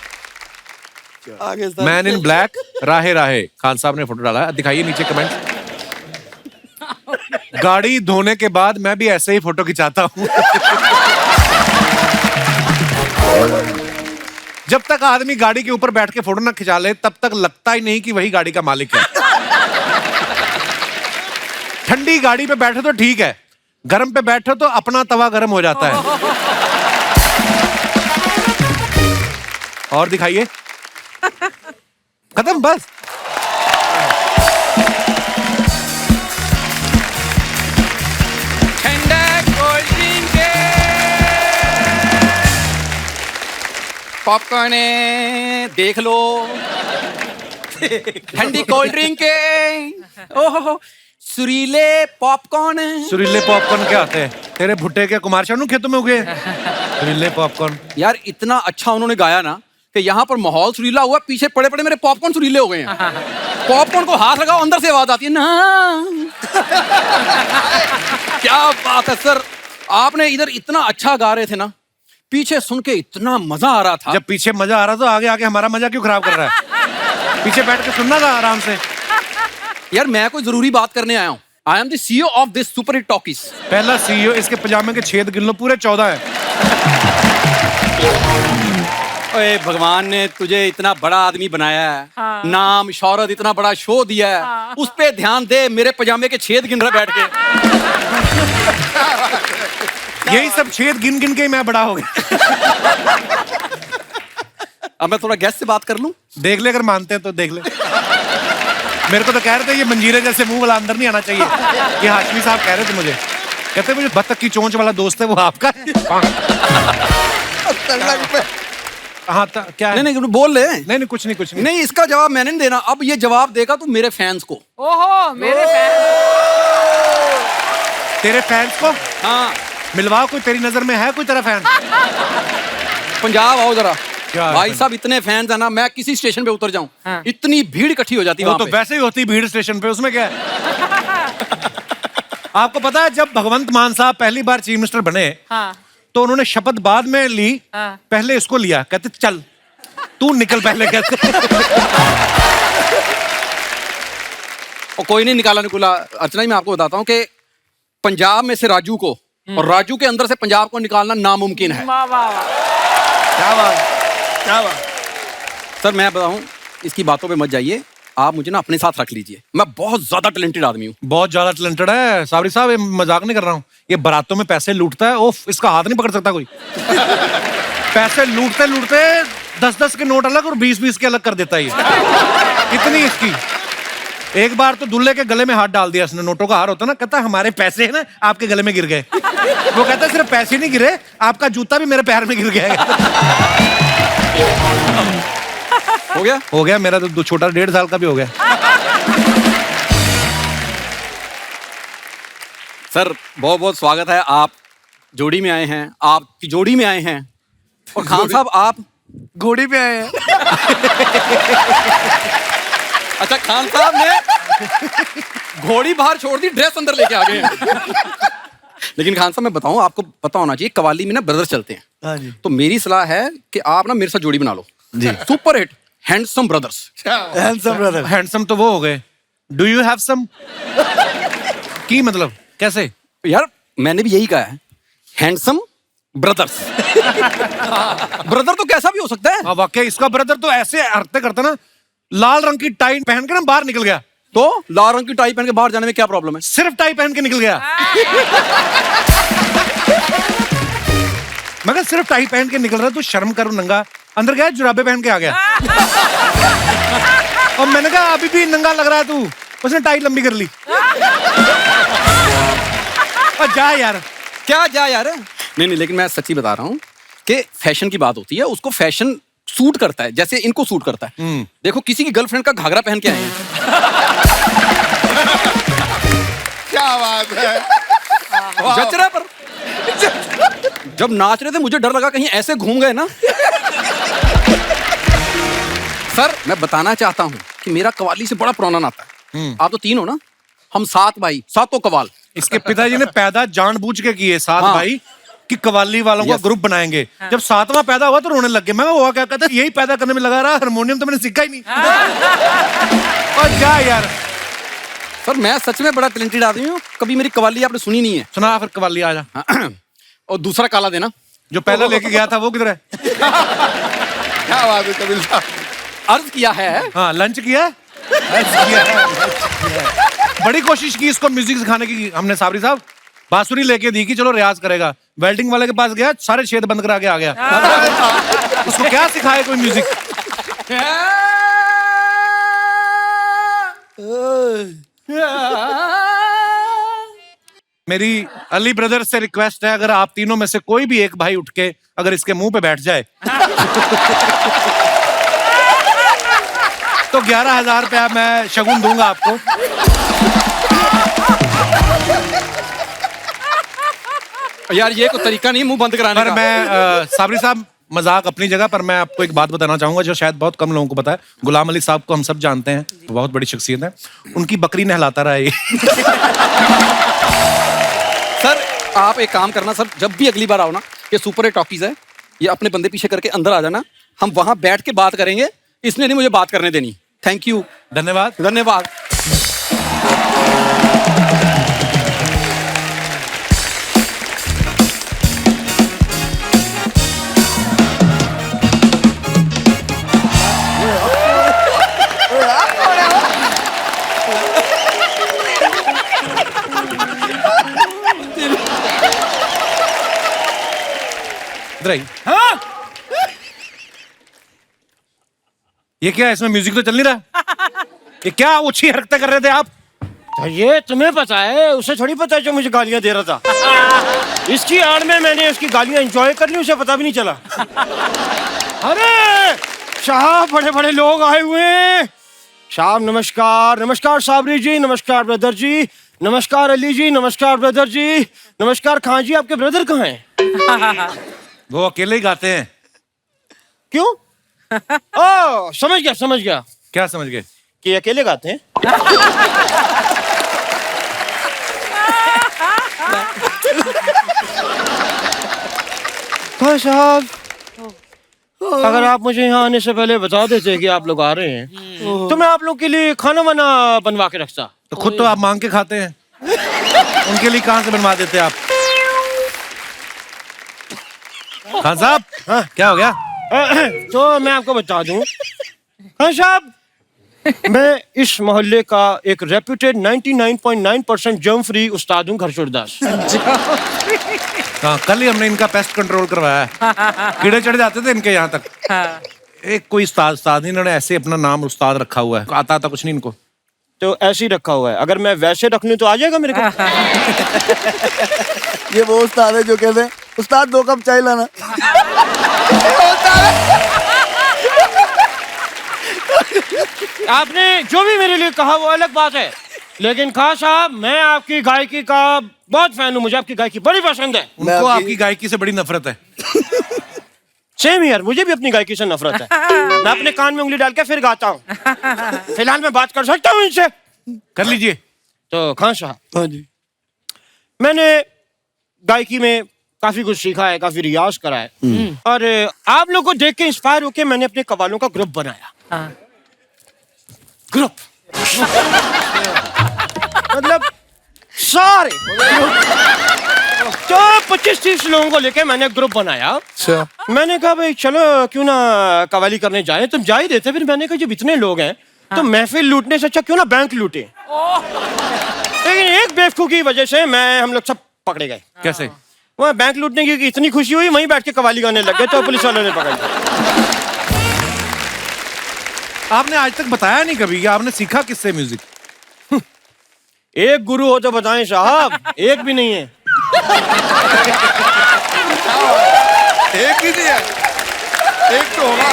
मैन इन ब्लैक, राहे राहे, खान साहब ने फोटो डाला है। दिखाइए नीचे कमेंट। गाड़ी धोने के बाद मैं भी ऐसे ही फोटो खिंचाता हूं। जब तक आदमी गाड़ी के ऊपर बैठ के फोटो ना खिंचा ले, तब तक लगता ही नहीं कि वही गाड़ी का मालिक है। ठंडी गाड़ी पे बैठे तो ठीक है, गर्म पे बैठे तो अपना तवा गर्म हो जाता है। और दिखाइए। खत्म बस। पॉपकॉर्न देख लो, ठंडी कोल्ड ड्रिंक ओहो, सुरीले पॉपकॉर्न। सुरीले पॉपकॉर्न क्या होते हैं? तेरे भुट्टे के कुमार शानू खेतों में उगे सुरीले पॉपकॉर्न। यार इतना अच्छा उन्होंने गाया ना कि यहाँ पर माहौल सुरीला हुआ, पीछे पड़े पड़े मेरे पॉपकॉर्न सुरीले हो गए हैं। पॉपकॉर्न को हाथ लगाओ, अंदर से आवाज आती है ना। क्या बात है सर, आपने इधर इतना अच्छा गा रहे थे ना, पीछे सुन के इतना मजा आ रहा था। जब पीछे मजा आ रहा तो आगे आके हमारा मजा क्यों खराब कर रहा है? पीछे बैठ के सुनना था आराम से। यार मैं कोई जरूरी बात करने आया हूँ। I am the CEO of this super hit talkies. पहला CEO, इसके पजामे के छेद गिन लो, पूरे 14 है। ओए भगवान ने तुझे इतना बड़ा आदमी बनाया है, नाम शौहरत इतना बड़ा शो दिया है, उस पे ध्यान दे। मेरे पजामे के छेद गिन रहा बैठ के। यही सब छेद गिन गिन के मैं बड़ा हो गया। अब मैं थोड़ा गेस्ट से बात कर लूं? देख ले, अगर मानते हैं तो देख ले। मेरे को तो कह रहे थे ये मंजीरे जैसे मुंह वाला अंदर नहीं आना चाहिए। ये हाशमी साहब कह रहे थे मुझे, कहते मुझे बत्तख की चोंच वाला दोस्त है वो आपका है। हाँ क्या है? नहीं बोल ले। नहीं कुछ नहीं। नहीं इसका जवाब मैंने नहीं देना, अब ये जवाब देगा तू मेरे फैंस को। ओहो मेरे फैन। तेरे फैंस को? हाँ मिलवा, कोई तेरी नजर में है कोई तेरा फैन? पंजाब आओ जरा। क्या भाई साहब इतने फैंस है ना, मैं किसी स्टेशन पे उतर जाऊं इतनी भीड़ इकट्ठी हो जाती है। वो तो वैसे ही होती भीड़ स्टेशन पे, उसमें क्या है? आपको पता है जब भगवंत मान साहब पहली बार चीफ मिनिस्टर बने, तो उन्होंने शपथ बाद में ली, पहले इसको लिया, कहते चल तू निकल पहले, कहते। और कोई नहीं निकाला अर्चना जी, मैं आपको बताता हूँ कि पंजाब में से राजू को और राजू के अंदर से पंजाब को निकालना नामुमकिन है। वाह वाह। क्या बात। सर मैं बताऊं, इसकी बातों पे मत जाइए, आप मुझे ना अपने साथ रख लीजिए, मैं बहुत ज्यादा टैलेंटेड आदमी हूँ। बहुत ज्यादा टैलेंटेड है साबरी साहब, ये मजाक नहीं कर रहा हूँ। ये बारातों में पैसे लूटता है, ओफ, इसका हाथ नहीं पकड़ सकता कोई। पैसे लूटते लूटते 10-10 के नोट अलग और 20-20 के अलग कर देता है ये। इतनी इसकी। एक बार तो दूल्हे के गले में हाथ डाल दिया इसने, नोटों का हार होता ना, कहता हमारे पैसे है ना आपके गले में गिर गए। वो कहता सिर्फ पैसे नहीं गिरे, आपका जूता भी मेरे पैर में गिर गया। हो गया मेरा तो छोटा 1.5 साल का भी हो गया। सर बहुत बहुत स्वागत है, आप जोड़ी में आए हैं, आपकी जोड़ी में आए हैं। और खान साहब आप घोड़ी पे आए हैं। अच्छा, खान साहब ने घोड़ी बाहर छोड़ दी, ड्रेस अंदर लेके आ गए हैं। लेकिन खान साहब मैं बताऊं, आपको पता होना चाहिए कवाली में ना ब्रदर्स चलते हैं। हाँ जी। तो मेरी सलाह है कि आप ना मेरे साथ जोड़ी बना लो जी। Super hit handsome brothers. Handsome brother. Handsome तो वो हो गए, डू यू हैव सम की मतलब कैसे? यार मैंने भी यही कहा है, हैंडसम ब्रदर्स। ब्रदर तो कैसा भी हो सकता है। हाँ वाकई, इसका ब्रदर तो ऐसे हरकतें करता ना, लाल रंग की टाई पहन के ना बाहर निकल गया। तो लाल रंग की टाई पहन के बाहर जाने में क्या प्रॉब्लम है? सिर्फ टाई पहन के निकल गया। मगर सिर्फ टाई पहन के निकल रहा, तो शर्म करो नंगा। अंदर गया जुराबे पहन के आ गया। और मैंने कहा अभी भी नंगा लग रहा है तू। उसने टाई लंबी कर ली। और जा यार। क्या जा यार? नहीं नहीं, लेकिन मैं सच्ची बता रहा हूँ कि फैशन की बात होती है, उसको फैशन सूट करता है, जैसे इनको सूट करता है। देखो किसी की गर्लफ्रेंड का घाघरा पहन के आए हैं। क्या बात है। जच रहा है, पर जब नाच रहे थे मुझे डर लगा कहीं ऐसे घूम गए ना। सर मैं बताना चाहता हूँ कि मेरा कवाली से बड़ा पुराना नाता है। आप तो 3 हो ना, हम 7 भाई, 7 कवाल। इसके पिताजी ने पैदा जानबूझ के किए 7 हाँ। भाई कि कवाली वालों का ग्रुप बनाएंगे। जब 7वां पैदा हुआ तो रोने लग गए। मैं हुआ क्या, कहता यही पैदा करने में लगा रहा, हारमोनियम तो मैंने सीखा ही नहीं। और जा यार। सर मैं सच में बड़ा टैलेंटेड आदमी हूँ, कभी मेरी कवाली आपने सुनी नहीं है। सुना फिर कवाली, आ जा। और दूसरा काला देना। जो पहला लेके गया था वो किधर है? क्या बात है कपिल साहब। अर्ज किया है। हाँ लंच किया। बड़ी कोशिश की इसको म्यूजिक सिखाने की हमने साबरी साहब। बांसुरी लेके दी कि चलो रियाज करेगा, वेल्डिंग वाले के पास गया, सारे छेद बंद करा के आ गया। उसको क्या सिखाए कोई म्यूजिक। मेरी अली ब्रदर से रिक्वेस्ट है, अगर आप तीनों में से कोई भी एक भाई उठ के अगर इसके मुंह पे बैठ जाए तो 11,000 रुपया मैं शगुन दूंगा आपको। यार ये कोई तरीका नहीं मुंह बंद कराने पर का। मैं साबरी साहब मजाक अपनी जगह, पर मैं आपको एक बात बताना चाहूंगा जो शायद बहुत कम लोगों को पता है। गुलाम अली साहब को हम सब जानते हैं, बहुत बड़ी शख्सियत है। उनकी बकरी नहलाता रहा ये। सर आप एक काम करना सर, जब भी अगली बार आओ ना, ये सुपर हिट टॉकीज है, ये अपने बंदे पीछे करके अंदर आ जाना, हम वहां बैठ के बात करेंगे। इसने नहीं मुझे बात करने देनी। Thank you. धन्यवाद। धन्यवाद। हाँ? ये क्या है, इसमें म्यूजिक तो चल नहीं रहा। ये क्या ऊंची हरकतें कर रहे थे आप? तो ये तुम्हें पता है, उसे थोड़ी पता है जो मुझे गालियां दे रहा था। इसकी आड़ में मैंने उसकी गालियां एंजॉय कर ली, उसे पता भी नहीं चला। अरे साहब बड़े बड़े लोग आए हुए हैं। साहब नमस्कार। नमस्कार साबरी जी, नमस्कार ब्रदर जी, नमस्कार अली जी, नमस्कार ब्रदर जी, नमस्कार खान जी। आपके ब्रदर कहाँ हैं? वो अकेले ही गाते हैं। क्यों? ओ समझ गया समझ गया। क्या समझ गए? कि अकेले गाते हैं। हाँ साहब, अगर आप मुझे यहाँ आने से पहले बता देते कि आप लोग आ रहे हैं तो मैं आप लोग के लिए खाना वाना बनवा के रखता। तो खुद तो आप मांग के खाते हैं, उनके लिए कहाँ से बनवा देते आप? खान साहब, हाँ क्या हो गया? तो मैं आपको बता दूं खान साहब, मैं इस मोहल्ले का एक रेप्यूटेड 99.9% जर्म फ्री उस्ताद हूँ, घरचोरदास। हाँ, कल ही हमने इनका पेस्ट कंट्रोल करवाया है। कीड़े चढ़ जाते थे इनके यहाँ तक। एक कोई उस्ताद इन्होंने ऐसे अपना नाम उस्ताद रखा हुआ है, आता था कुछ नहीं इनको। तो ऐसे ही रखा हुआ है, अगर मैं वैसे रख लूं तो आ जाएगा मेरे को? ये वो उस्ताद है जो कहते हैं उस्ताद 2 कप चाय लाना। आपने जो भी मेरे लिए कहा वो अलग बात है, लेकिन खान साहब मैं आपकी गायकी का बहुत फैन हूँ, मुझे आपकी गायकी बड़ी पसंद है। उनको आपकी गायकी से बड़ी नफरत है। सेम यार, मुझे भी अपनी गायकी से नफरत है। मैं अपने कान में उंगली डाल के फिर गाता हूँ। फिलहाल मैं बात कर सकता हूँ इनसे? कर लीजिए। तो खान साहब, हाँ जी, मैंने गायकी में काफी कुछ सीखा है, काफी रियाज करा है, और आप लोगों को देख के इंस्पायर होके मैंने अपने कव्वालों का ग्रुप बनाया। ग्रुप मतलब सारे 25-30 लोगों को लेके मैंने ग्रुप बनाया। मैंने कहा भाई चलो क्यों ना कवाली करने जाएं, तुम जा ही देते। फिर मैंने कहा जब इतने लोग हैं तो महफिल लूटने से अच्छा क्यों ना बैंक लूटे। लेकिन एक बेवकूफी की वजह से हम लोग सब पकड़े गए। कैसे? वहाँ बैंक लूटने की इतनी खुशी हुई, वहीं बैठ के कवाली गाने लग गए, तो पुलिस वालों ने पकड़ लिया। आपने आज तक बताया नहीं कभी कि आपने सीखा किससे म्यूजिक? एक गुरु हो तो बताएं साहब, एक भी नहीं है। एक ही नहीं है, एक तो होगा।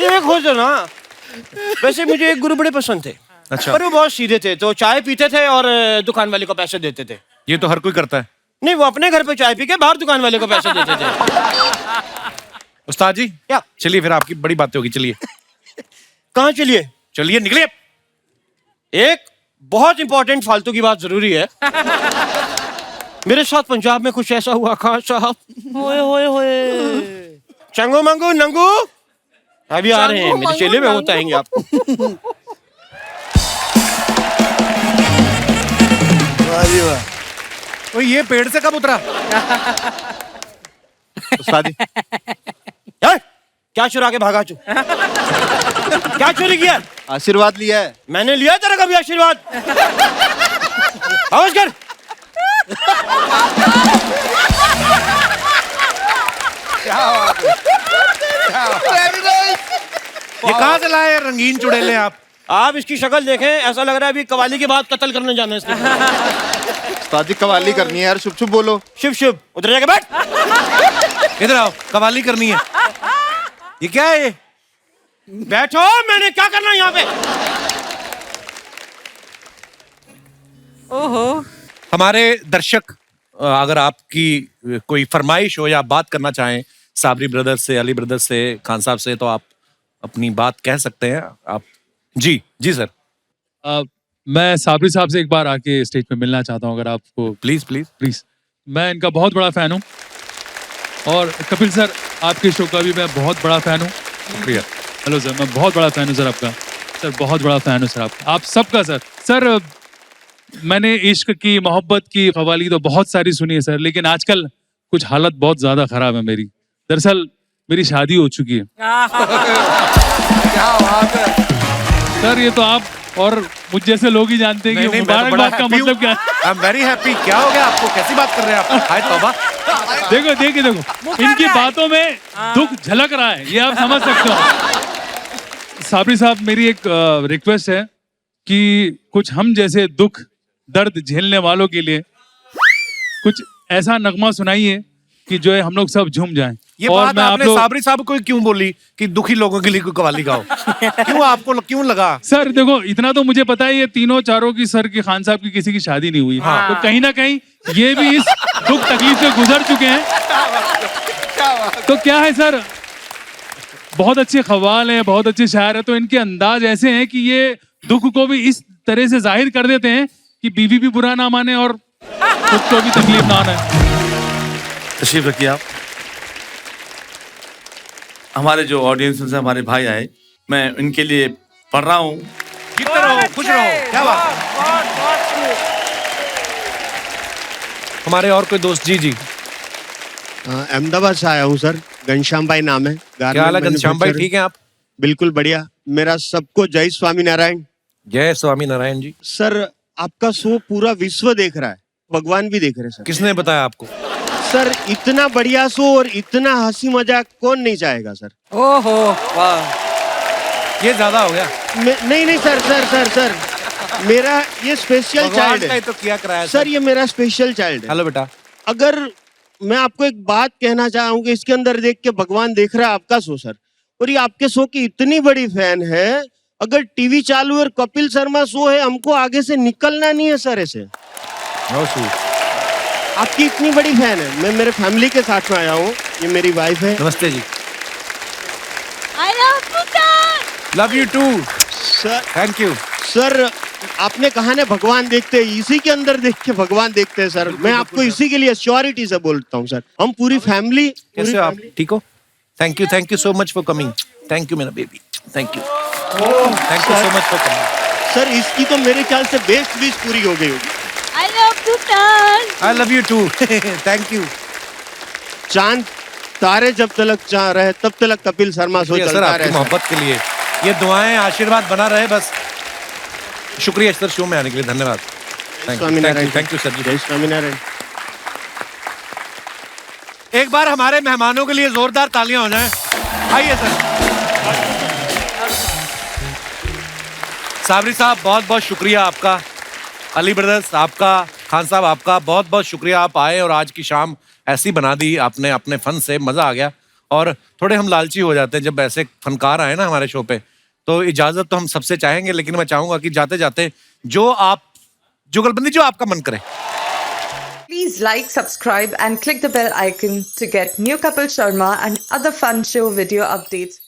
एक हो तो ना। वैसे मुझे एक गुरु बड़े पसंद थे। अच्छा। पर वो बहुत सीधे थे, तो चाय पीते थे और दुकान वाले को पैसे देते थे। ये तो हर कोई करता है। नहीं, वो अपने घर पे चाय पी के बाहर दुकान वाले को पैसे देते थे। उस्ताद जी क्या? चलिए फिर, आपकी बड़ी बातें होगी। चलिए। कहाँ चलिए? चलिए निकलिए। एक बहुत इंपॉर्टेंट फालतू की बात जरूरी है। मेरे साथ पंजाब में कुछ ऐसा हुआ खान साहब। होए होए होए। चंगू मंगू नंगू अभी आ रहे हैं, मेरे चेले में होता है आपको। तो ये पेड़ से कब उतरा? उस्ताद जी, क्या चुरा के भागा तू? क्या चोरी किया? आशीर्वाद लिया है। मैंने लिया तेरा कभी आशीर्वाद? आवाज कर। ये कहाँ से लाए रंगीन चुड़ैले आप इसकी शक्ल देखें, ऐसा लग रहा है अभी कवाली के बाद कत्ल करने जाना है इसको। उस्ताद जी कवाली करनी है यार, शुभ शुभ बोलो। शुभ शुभ, उधर जाके बैठ। इधर आओ, कवाली करनी है। ये क्या है ये? बैठो, मैंने क्या करना है यहाँ पे? ओहो, हमारे दर्शक अगर आपकी कोई फरमाइश हो या आप बात करना चाहें साबरी ब्रदर्स से, अली ब्रदर्स से, खान साहब से, तो आप अपनी बात कह सकते हैं। आप जी सर। मैं साबरी साहब से एक बार आके स्टेज पे मिलना चाहता हूँ, अगर आपको। Please please please. मैं इनका बहुत बड़ा फैन हूँ, और कपिल सर आपके शो का भी मैं बहुत बड़ा फैन हूँ। शुक्रिया। हेलो सर, मैं बहुत बड़ा फैन हूँ सर आपका। सर बहुत बड़ा फैन हूँ सर आप सबका सर। सर मैंने इश्क की, मोहब्बत की कवाली तो बहुत सारी सुनी है सर, लेकिन आजकल कुछ हालत बहुत ज्यादा खराब है मेरी। दरअसल मेरी शादी हो चुकी है। क्या बात है सर, ये तो आप और मुझ जैसे लोग ही जानते हैं कि मुबारकबाद का मतलब क्या है। I am very happy. क्या हो गया आपको? कैसी बात कर रहे हैं आप? हाय तौबा। देखो इनकी बातों में दुख झलक रहा है, ये आप समझ सकते हो। साबरी साहब, मेरी एक रिक्वेस्ट है कि कुछ हम जैसे दुख दर्द झेलने वालों के लिए कुछ ऐसा नगमा सुनाइए कि जो है हम लोग सब झूम जाएं। ये बात आपने साबरी साहब को क्यों बोली कि दुखी लोगों के लिए कोई कवाली गाओ? क्यों लगा? सर देखो, इतना तो मुझे पता है, ये तीनों चारों की सर की खान साहब की किसी की शादी नहीं हुई। हाँ। तो कहीं ना कहीं ये भी इस दुख तकलीफ से गुजर चुके हैं। तो क्या है सर, बहुत अच्छे खवाल हैं, बहुत अच्छे शायर हैं, तो इनके अंदाज ऐसे हैं कि ये दुख को भी इस तरह से जाहिर कर देते हैं कि बीवी भी बुरा ना माने और खुद को भी तकलीफ ना आए। तशरीफ रखिए आप। हमारे जो ऑडियंस से हमारे भाई आए, मैं इनके लिए पढ़ रहा हूँ। जीते रहो, खुश रहो। क्या बात है? हमारे और कोई दोस्त? जी अहमदाबाद से आया हूँ सर। घनश्याम भाई नाम है। क्या हाल है घनश्याम भाई, ठीक है आप? बिल्कुल बढ़िया। मेरा सबको जय स्वामी नारायण। जय स्वामी नारायण जी। सर आपका शो पूरा विश्व देख रहा है, भगवान भी देख रहे हैं सर। किसने बताया आपको? सर इतना बढ़िया शो और इतना हंसी मजाक कौन नहीं चाहेगा सर। ओहो वाह, ये ज्यादा हो गया। नहीं सर सर सर सर मेरा ये स्पेशल चाइल्ड है। तो किया कराया सर, ये मेरा स्पेशल चाइल्ड है। हेलो बेटा। अगर मैं आपको एक बात कहना चाहूंगा, इसके अंदर देख के भगवान देख रहा है आपका शो सर, और ये आपके शो की इतनी बड़ी फैन है। अगर टीवी चालू है और कपिल शर्मा शो है, हमको आगे से निकलना नहीं है सर ऐसे। आपकी इतनी बड़ी फैन है। मैं मेरे फैमिली के साथ में आया हूँ, ये मेरी वाइफ है। नमस्ते जी। I love you, sir. Love you too sir. Thank you sir आपने कहा ना भगवान देखते हैं, इसी के अंदर देख के भगवान देखते हैं सर। मैं आपको इसी के लिए श्योरिटी से बोलता हूँ सर। हम पूरी फैमिली। कैसे हो आप, ठीक हो? Thank you so much for coming. Thank you मेरा baby, thank you so much for coming. Sir इसकी तो मेरे ख्याल से बेस्ट विश पूरी हो गई होगी। I love you, sir. I love you too thank you चांद तारे जब तक रहे तब तक कपिल शर्मा शो सर, चलता आपकी रहे। मोहब्बत के लिए ये दुआएं, आशीर्वाद बना रहे बस। शुक्रिया सर शो में आने के लिए, धन्यवाद। स्वामीनारायण। थैंक यू सर जी। जय स्वामीनारायण। एक बार हमारे मेहमानों के लिए जोरदार तालियां हो जाएं। आइए सर। साबरी साहब बहुत बहुत शुक्रिया आपका, अली ब्रदर्स आपका, खान साहब आपका बहुत बहुत शुक्रिया। आप आए और आज की शाम ऐसी बना दी आपने अपने फन से, मजा आ गया। और थोड़े हम लालची हो जाते हैं जब ऐसे फनकार आए ना हमारे शो पे, तो इजाजत तो हम सबसे चाहेंगे, लेकिन मैं चाहूंगा कि जाते जाते जो आप जुगलबंदी जो आपका मन करे। Please like, subscribe and click the bell icon to get new Kapil Sharma and other fun show video updates.